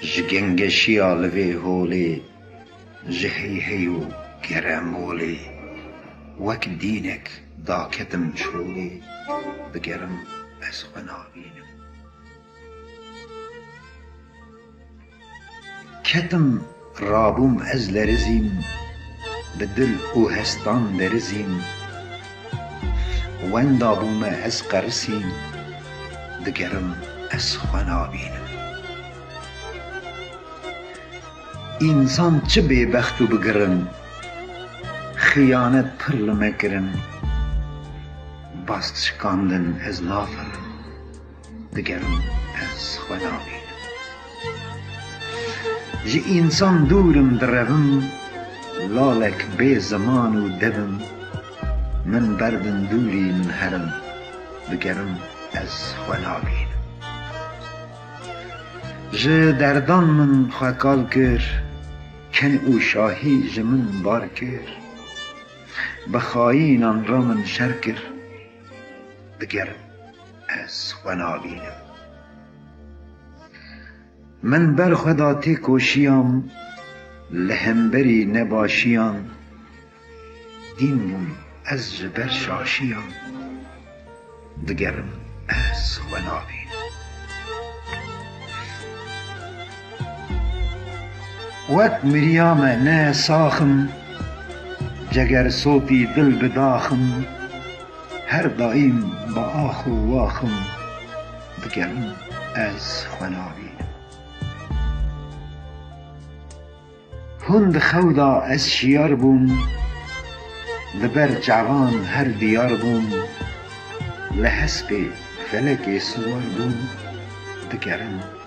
جگنگشی آلوی هولی جهی هیو گرمولی وک دینک داکتم شولی بگرم از خنابینم کتم رابوم از لرزیم به دل او هستان درزیم وندابوم از قرسیم دگرم از خنابینم انسان چه بێبەخت و بگرن خیانت پر لمکرن باست شکاندن از نافرم دگرم از خنابینم جی انسان دورم دروم لالک بی زمان و دوم من بردن دوری من هرم دگرم از خنابینم جه دردان من خاکال کر کن او شاهی جمن بار کر بخواین آن را من شر کر دگرم از خنابینم من بر خدا تی کوشیم لهمبری نباشیم دینم از جبر شاشیم دگرم از خنابینم وقت مریام نه ساخم جگر صوتی دل بداخم هر دایم با آخ و واخم دگرم از خنابینم هند خودا از شیار بوم لبر جوان هر دیار بوم لحسب فلک سوار بوم دگرم